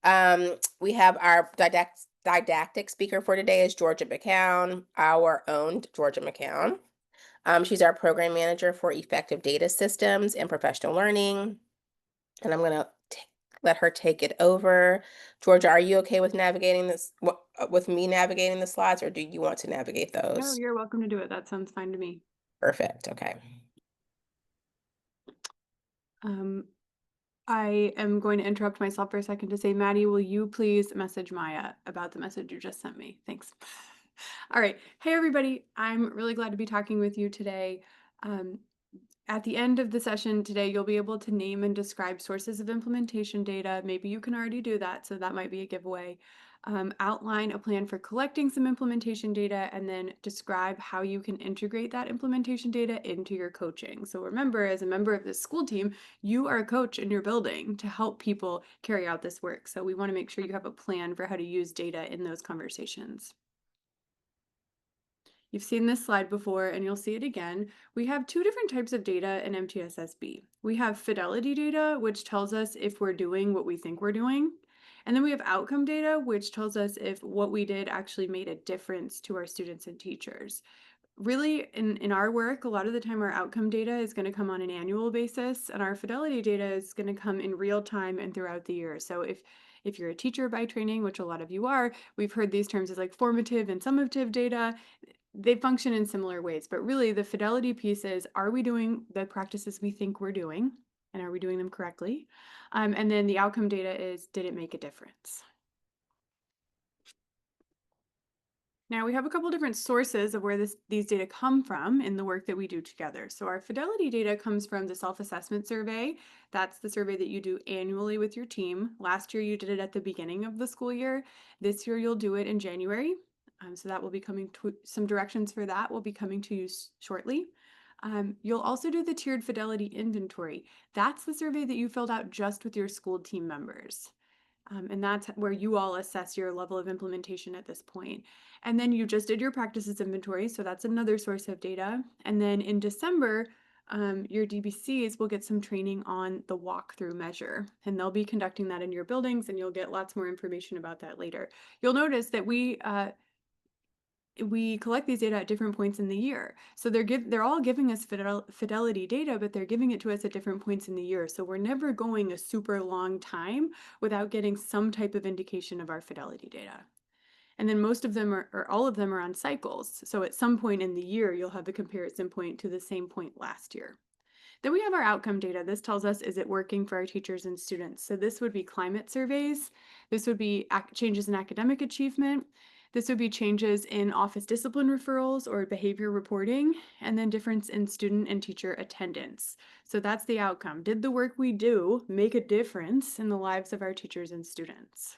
We have our didactic speaker for today is Georgia McKown, our own Georgia McKown. She's our program manager for effective data systems and professional learning. And I'm going to let her take it over. Georgia, are you okay with navigating this, with me navigating the slides, or do you want to navigate No, those? you're welcome to do it. That sounds fine to me. Perfect. Okay. I am going to interrupt myself for a second to say, Maddie, will you please message Maya about the message you just sent me? Thanks. All right. Hey, everybody. I'm really glad to be talking with you today. Um, at the end of the session today, you'll be able to name and describe sources of implementation data. Maybe you can already do that, so that might be a giveaway. Outline a plan for collecting some implementation data, and then describe how you can integrate that implementation data into your coaching. So remember, as a member of this school team, you are a coach in your building to help people carry out this work. So we want to make sure you have a plan for how to use data in those conversations. You've seen this slide before and you'll see it again. We have two different types of data in MTSS-B. We have fidelity data, which tells us if we're doing what we think we're doing. And then we have outcome data, which tells us if what we did actually made a difference to our students and teachers. Really, in our work, a lot of the time our outcome data is going to come on an annual basis, and our fidelity data is going to come in real time and throughout the year. So if you're a teacher by training, which a lot of you are, we've heard these terms as like formative and summative data. They function in similar ways, but really the fidelity piece is, are we doing the practices we think we're doing, and are we doing them correctly? And then the outcome data is, did it make a difference? Now we have a couple different sources of where these data come from in the work that we do together. So our fidelity data comes from the self-assessment survey. That's the survey that you do annually with your team. Last year you did it at the beginning of the school year. This year you'll do it in January. So that will be coming to, some directions for that will be coming to you shortly. You'll also do the tiered fidelity inventory. That's the survey that you filled out just with your school team members. And that's where you all assess your level of implementation at this point. And then you just did your practices inventory, so that's another source of data. And then in December, your DBCs will get some training on the walkthrough measure, and they'll be conducting that in your buildings, and you'll get lots more information about that later. You'll notice that we collect these data at different points in the year. So they're all giving us fidelity data, but they're giving it to us at different points in the year. So we're never going a super long time without getting some type of indication of our fidelity data. And then most of them or all of them are on cycles. So at some point in the year, you'll have a comparison point to the same point last year. Then we have our outcome data. This tells us, is it working for our teachers and students? So this would be climate surveys. This would be changes in academic achievement. This would be changes in office discipline referrals or behavior reporting, and then difference in student and teacher attendance. So that's the outcome. Did the work we do make a difference in the lives of our teachers and students?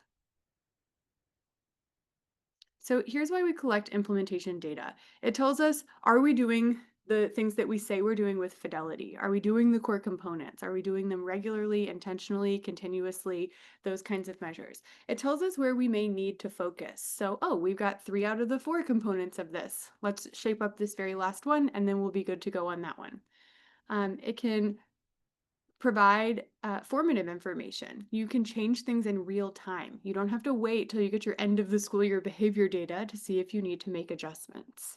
So here's why we collect implementation data. It tells us, are we doing the things that we say we're doing with fidelity? Are we doing the core components? Are we doing them regularly, intentionally, continuously, those kinds of measures? It tells us where we may need to focus. So, oh, we've got 3 out of the 4 components of this. Let's shape up this very last one, and then we'll be good to go on that one. It can provide formative information. You can change things in real time. You don't have to wait till you get your end of the school year behavior data to see if you need to make adjustments.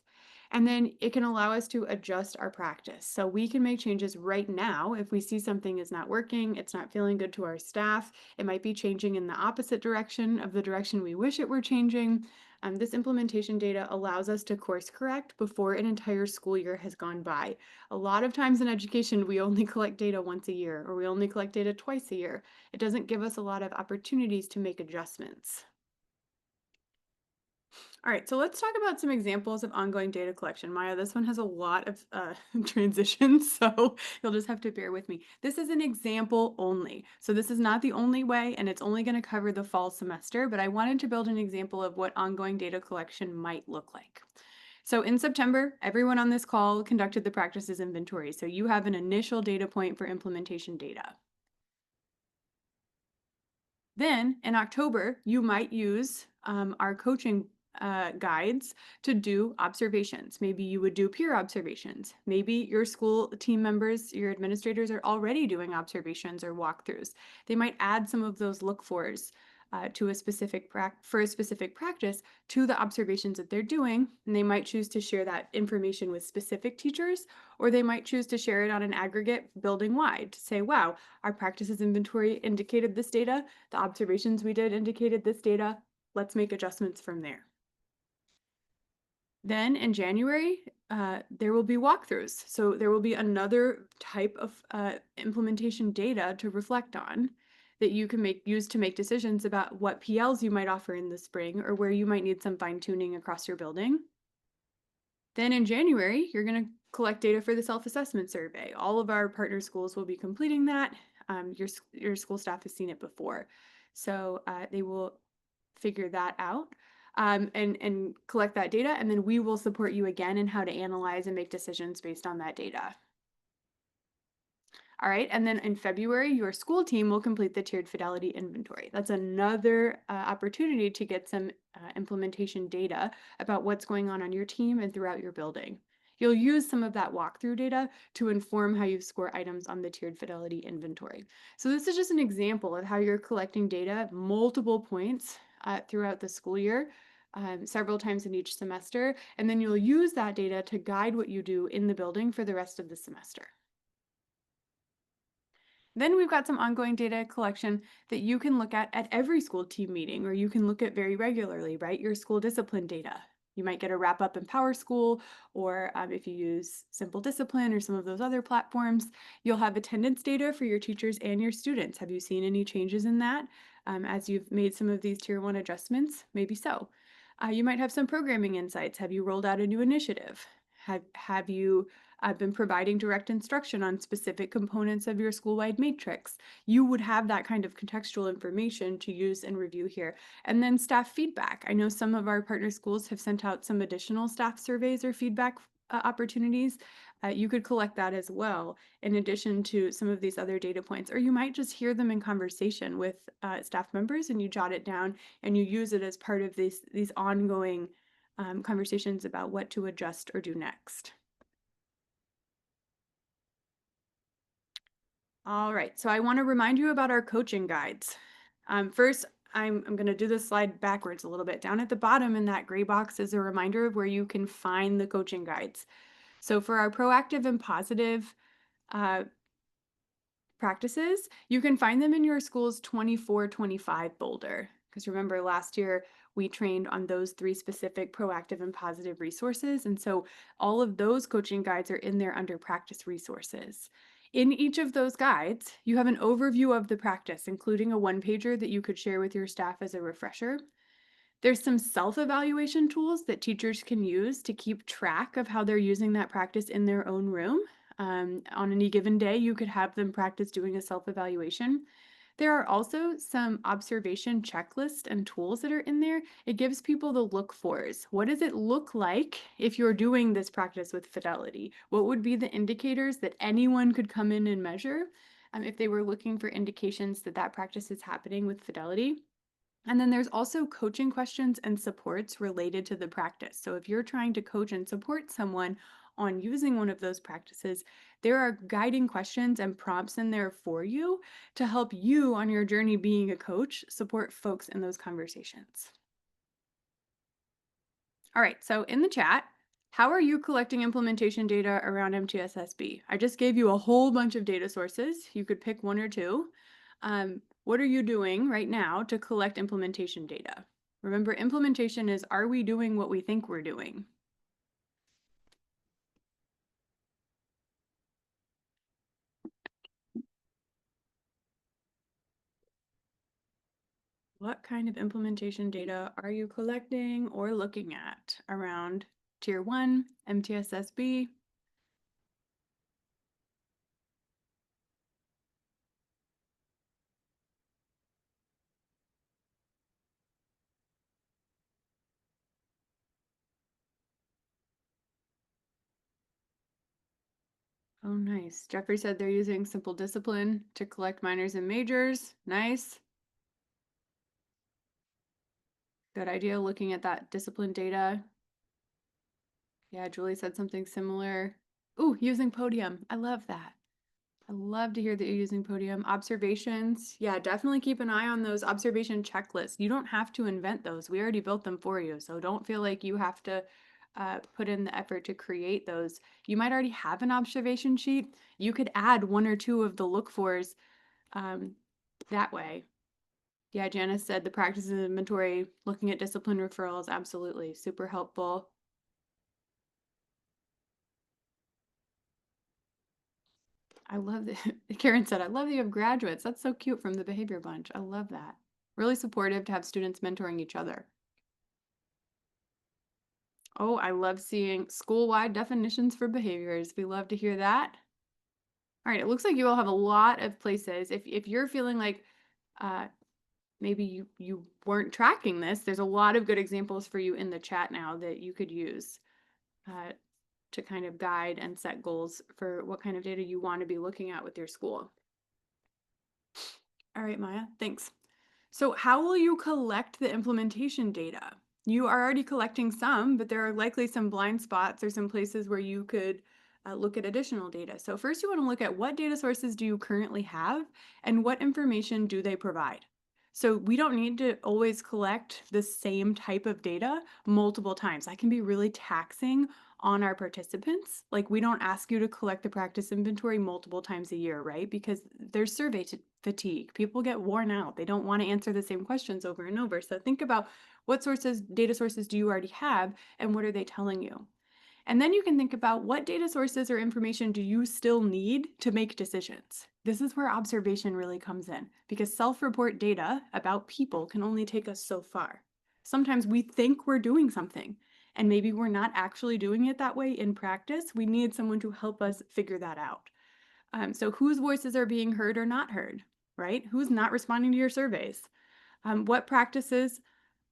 And then it can allow us to adjust our practice. So we can make changes right now if we see something is not working, it's not feeling good to our staff, it might be changing in the opposite direction of the direction we wish it were changing. This implementation data allows us to course correct before an entire school year has gone by. A lot of times in education, we only collect data once a year, or we only collect data twice a year. It doesn't give us a lot of opportunities to make adjustments. All right, so let's talk about some examples of ongoing data collection. Maya, this one has a lot of transitions, so you'll just have to bear with me. This is an example only. So this is not the only way, and it's only going to cover the fall semester, but I wanted to build an example of what ongoing data collection might look like. So in September, everyone on this call conducted the practices inventory. So you have an initial data point for implementation data. Then in October, you might use our coaching guides to do observations. Maybe you would do peer observations. Maybe your school team members, your administrators are already doing observations or walkthroughs. They might add some of those look-fors to a specific for a specific practice to the observations that they're doing. And they might choose to share that information with specific teachers, or they might choose to share it on an aggregate building wide to say, wow, our practices inventory indicated this data, the observations we did indicated this data, let's make adjustments from there. Then in January, there will be walkthroughs. So there will be another type of implementation data to reflect on that you can use to make decisions about what PLs you might offer in the spring or where you might need some fine tuning across your building. Then in January, you're going to collect data for the self-assessment survey. All of our partner schools will be completing that. Your school staff has seen it before. So they will figure that out and collect that data. And then we will support you again in how to analyze and make decisions based on that data. All right, and then in February, your school team will complete the tiered fidelity inventory. That's another opportunity to get some implementation data about what's going on your team and throughout your building. You'll use some of that walkthrough data to inform how you score items on the tiered fidelity inventory. So this is just an example of how you're collecting data at multiple points throughout the school year, several times in each semester, and then you'll use that data to guide what you do in the building for the rest of the semester. Then we've got some ongoing data collection that you can look at every school team meeting, or you can look at very regularly, right? Your school discipline data. You might get a wrap up in Power School, or if you use Simple Discipline or some of those other platforms, you'll have attendance data for your teachers and your students. Have you seen any changes in that as you've made some of these Tier 1 adjustments? Maybe so. You might have some programming insights. Have you rolled out a new initiative? Have you been providing direct instruction on specific components of your school-wide matrix? You would have that kind of contextual information to use and review here. And then staff feedback. I know some of our partner schools have sent out some additional staff surveys or feedback opportunities. You could collect that as well, in addition to some of these other data points. Or you might just hear them in conversation with staff members and you jot it down and you use it as part of these ongoing conversations about what to adjust or do next. All right, so I want to remind you about our coaching guides. First, I'm going to do this slide backwards a little bit. Down at the bottom in that gray box is a reminder of where you can find the coaching guides. So for our proactive and positive practices, you can find them in your school's 24-25 folder. Because remember, last year we trained on those 3 specific proactive and positive resources. And so all of those coaching guides are in there under practice resources. In each of those guides, you have an overview of the practice, including a one-pager that you could share with your staff as a refresher. There's some self-evaluation tools that teachers can use to keep track of how they're using that practice in their own room. On any given day, you could have them practice doing a self-evaluation. There are also some observation checklists and tools that are in there. It gives people the look-fors. What does it look like if you're doing this practice with fidelity? What would be the indicators that anyone could come in and measure if they were looking for indications that that practice is happening with fidelity? And then there's also coaching questions and supports related to the practice. So if you're trying to coach and support someone on using one of those practices, there are guiding questions and prompts in there for you to help you on your journey being a coach support folks in those conversations. All right, so in the chat, how are you collecting implementation data around MTSS-B? I just gave you a whole bunch of data sources. You could pick 1 or 2. What are you doing right now to collect implementation data? Remember, implementation is, are we doing what we think we're doing? What kind of implementation data are you collecting or looking at around Tier 1, MTSS-B? Oh, nice. Jeffrey said they're using Simple Discipline to collect minors and majors. Nice. Good idea looking at that discipline data. Yeah, Julie said something similar. Ooh, using Podium. I love that. I love to hear that you're using Podium. Observations, yeah, definitely keep an eye on those observation checklists. You don't have to invent those. We already built them for you, so don't feel like you have to put in the effort to create those. You might already have an observation sheet. You could add one or two of the look fors um, that way. Yeah, Janice said the practice of inventory, looking at discipline referrals, absolutely super helpful. I love that. Karen said, I love that you have graduates. That's so cute from the behavior bunch. I love that. Really supportive to have students mentoring each other. Oh, I love seeing school-wide definitions for behaviors. We love to hear that. All right, it looks like you all have a lot of places. If you're feeling like uh, maybe you weren't tracking this, there's a lot of good examples for you in the chat now that you could use uh, to kind of guide and set goals for what kind of data you want to be looking at with your school. All right, Maya, thanks. So how will you collect the implementation data? You are already collecting some, but there are likely some blind spots or some places where you could look at additional data. So first you want to look at what data sources do you currently have and what information do they provide? So we don't need to always collect the same type of data multiple times. That can be really taxing on our participants. Like we don't ask you to collect the practice inventory multiple times a year, right? Because there's survey fatigue. People get worn out. They don't want to answer the same questions over and over. So think about what data sources do you already have and what are they telling you? And then you can think about what data sources or information do you still need to make decisions? This is where observation really comes in because self-report data about people can only take us so far. Sometimes we think we're doing something and maybe we're not actually doing it that way in practice. We need someone to help us figure that out. So whose voices are being heard or not heard, right? Who's not responding to your surveys? What practices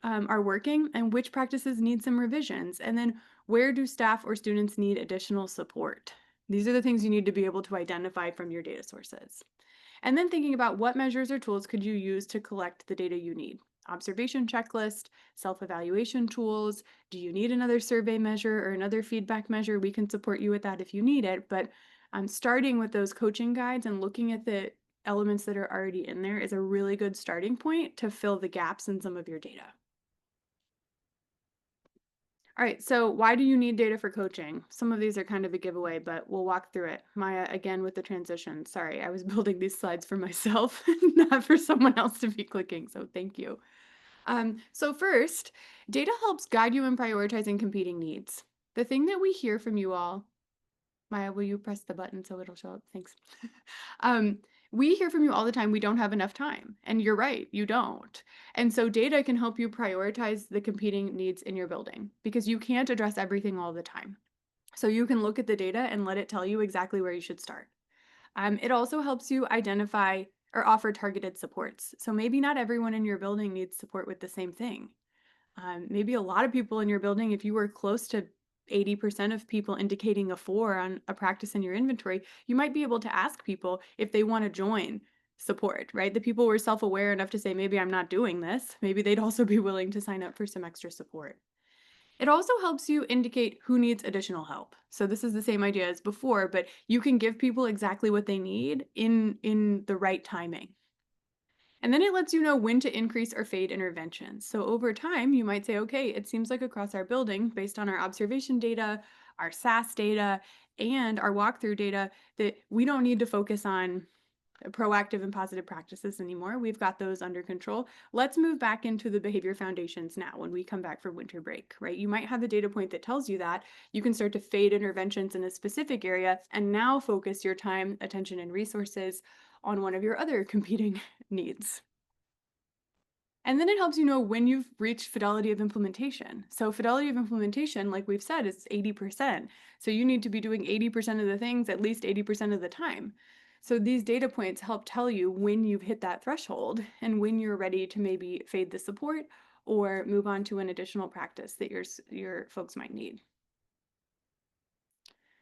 are working and which practices need some revisions? And then where do staff or students need additional support? These are the things you need to be able to identify from your data sources. And then thinking about what measures or tools could you use to collect the data you need? Observation checklist, self-evaluation tools. Do you need another survey measure or another feedback measure? We can support you with that if you need it, but starting with those coaching guides and looking at the elements that are already in there is a really good starting point to fill the gaps in some of your data. All right, so why do you need data for coaching? Some of these are kind of a giveaway, but we'll walk through it. Maya, again with the transition. Sorry, I was building these slides for myself, not for someone else to be clicking, so thank you. So first, data helps guide you in prioritizing competing needs. The thing that we hear from you all, Maya, will you press the button so it'll show up? Thanks. We hear from you all the time, we don't have enough time. And you're right, you don't. And so data can help you prioritize the competing needs in your building because you can't address everything all the time. So you can look at the data and let it tell you exactly where you should start. It also helps you identify or offer targeted supports. So maybe not everyone in your building needs support with the same thing. Maybe a lot of people in your building, if you were close to 80% of people indicating a 4 on a practice in your inventory, you might be able to ask people if they want to join support, right? The people were self-aware enough to say, maybe I'm not doing this. Maybe they'd also be willing to sign up for some extra support. It also helps you indicate who needs additional help. So this is the same idea as before, but you can give people exactly what they need in the right timing. And then it lets you know when to increase or fade interventions. So over time, you might say, okay, it seems like across our building, based on our observation data, our SAS data, and our walkthrough data, that we don't need to focus on proactive and positive practices anymore. We've got those under control. Let's move back into the behavior foundations now when we come back from winter break, right? You might have a data point that tells you that. You can start to fade interventions in a specific area and now focus your time, attention, and resources on one of your other competing needs. And then it helps you know when you've reached fidelity of implementation. So fidelity of implementation, like we've said, is 80%. So you need to be doing 80% of the things at least 80% of the time. So these data points help tell you when you've hit that threshold and when you're ready to maybe fade the support or move on to an additional practice that your folks might need.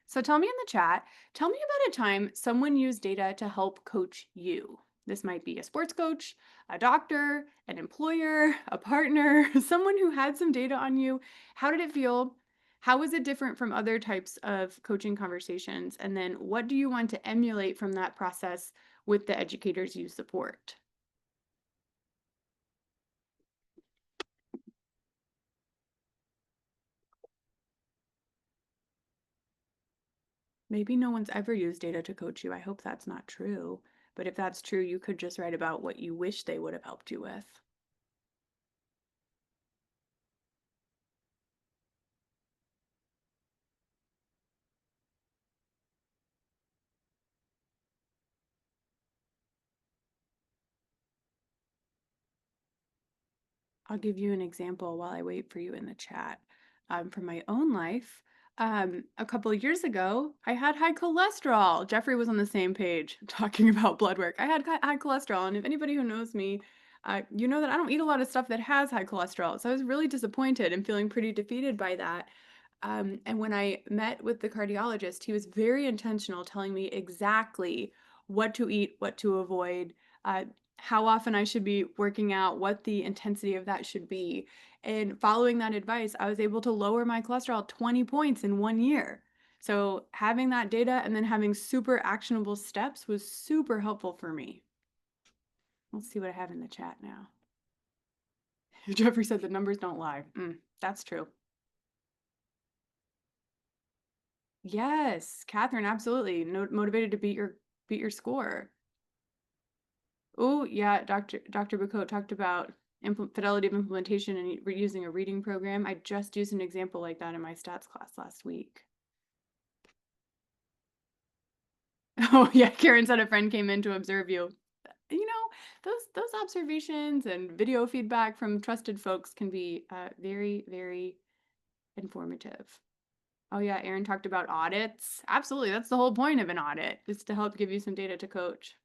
So tell me in the chat, tell me about a time someone used data to help coach you. This might be a sports coach, a doctor, an employer, a partner, someone who had some data on you. How did it feel? How is it different from other types of coaching conversations? And then what do you want to emulate from that process with the educators you support? Maybe no one's ever used data to coach you. I hope that's not true. But if that's true, you could just write about what you wish they would have helped you with. I'll give you an example while I wait for you in the chat. From my own life, a couple of years ago, I had high cholesterol. Jeffrey was on the same page talking about blood work. I had high cholesterol, and if anybody who knows me, you know that I don't eat a lot of stuff that has high cholesterol. So I was really disappointed and feeling pretty defeated by that. And when I met with the cardiologist, he was very intentional, telling me exactly what to eat, what to avoid, uh, how often I should be working out, what the intensity of that should be. And following that advice, I was able to lower my cholesterol 20 points in 1 year. So having that data and then having super actionable steps was super helpful for me. Let's see what I have in the chat now. Jeffrey said the numbers don't lie. That's true. Yes, Catherine, absolutely. Motivated to beat your score. Oh, yeah, Dr. Bacot talked about fidelity of implementation and using a reading program. I just used an example like that in my stats class last week. Oh, yeah, Karen said a friend came in to observe you. You know, those observations and video feedback from trusted folks can be very, very informative. Oh yeah, Aaron talked about audits. Absolutely, that's the whole point of an audit, is to help give you some data to coach.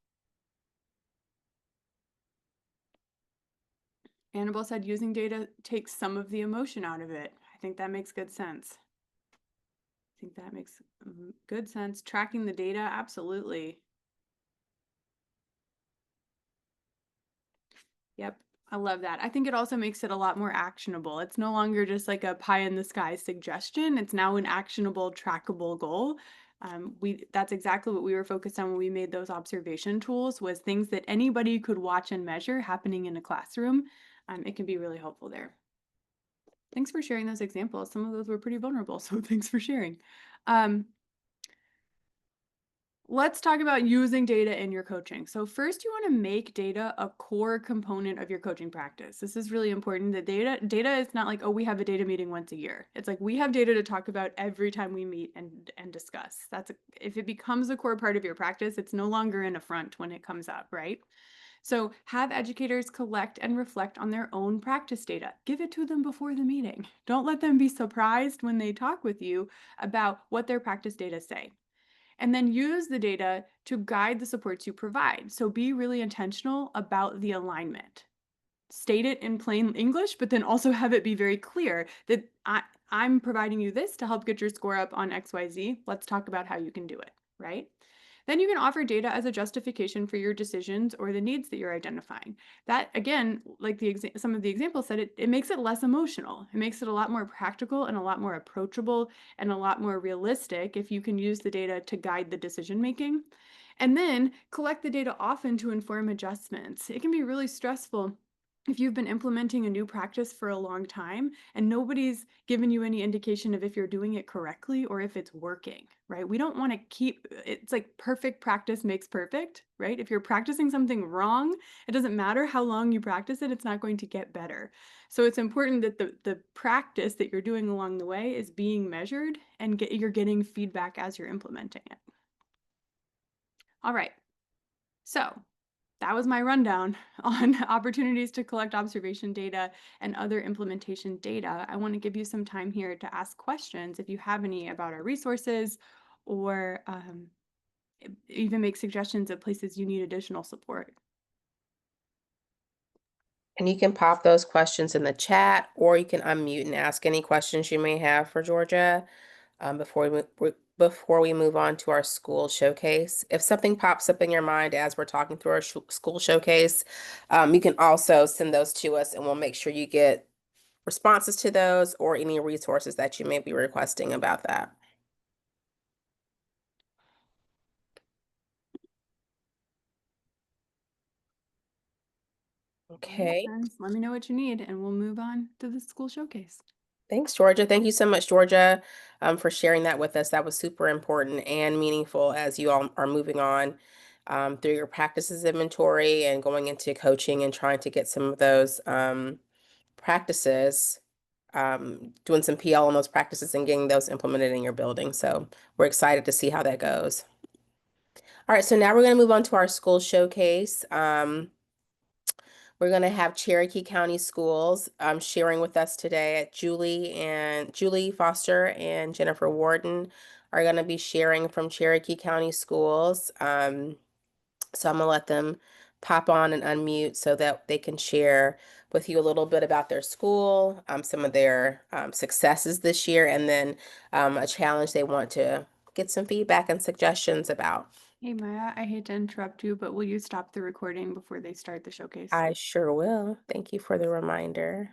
Annabelle said using data takes some of the emotion out of it. I think that makes good sense. I think that makes good sense. Tracking the data, absolutely. Yep, I love that. I think it also makes it a lot more actionable. It's no longer just like a pie in the sky suggestion. It's now an actionable, trackable goal. That's exactly what we were focused on when we made those observation tools, was things that anybody could watch and measure happening in a classroom. It can be really helpful there. Thanks for sharing those examples. Some of those were pretty vulnerable, so thanks for sharing. Let's talk about using data in your coaching. So first, you want to make data a core component of your coaching practice. This is really important. The data is not like, oh, we have a data meeting once a year. It's like we have data to talk about every time we meet and discuss. If it becomes a core part of your practice, it's no longer an affront when it comes up, right? So have educators collect and reflect on their own practice data. Give it to them before the meeting. Don't let them be surprised when they talk with you about what their practice data say. And then use the data to guide the supports you provide. So be really intentional about the alignment. State it in plain English, but then also have it be very clear that I'm providing you this to help get your score up on XYZ. Let's talk about how you can do it, right? Then you can offer data as a justification for your decisions or the needs that you're identifying. That, again, like some of the examples said, it makes it less emotional. It makes it a lot more practical and a lot more approachable and a lot more realistic if you can use the data to guide the decision making. And then collect the data often to inform adjustments. It can be really stressful if you've been implementing a new practice for a long time and nobody's given you any indication of if you're doing it correctly or if it's working, right? We don't want to it's like perfect practice makes perfect, right? If you're practicing something wrong, it doesn't matter how long you practice it, it's not going to get better. So it's important that the practice that you're doing along the way is being measured and you're getting feedback as you're implementing it. All right, so that was my rundown on opportunities to collect observation data and other implementation data. I want to give you some time here to ask questions if you have any about our resources, or even make suggestions of places you need additional support. And you can pop those questions in the chat, or you can unmute and ask any questions you may have for Georgia before we move on to our school showcase. If something pops up in your mind as we're talking through our school showcase, you can also send those to us, and we'll make sure you get responses to those or any resources that you may be requesting about that. Makes Okay. sense. Let me know what you need, and we'll move on to the school showcase. Thanks, Georgia. Thank you so much, Georgia, for sharing that with us. That was super important and meaningful as you all are moving on through your practices inventory and going into coaching and trying to get some of those practices, doing some PL on those practices and getting those implemented in your building. So we're excited to see how that goes. All right, so now we're going to move on to our school showcase. We're going to have Cherokee County Schools sharing with us today. Julie Foster and Jennifer Warden are going to be sharing from Cherokee County Schools. So I'm going to let them pop on and unmute so that they can share with you a little bit about their school, some of their successes this year, and then a challenge they want to get some feedback and suggestions about. Hey Maya, I hate to interrupt you, but will you stop the recording before they start the showcase? I sure will. Thank you for the reminder.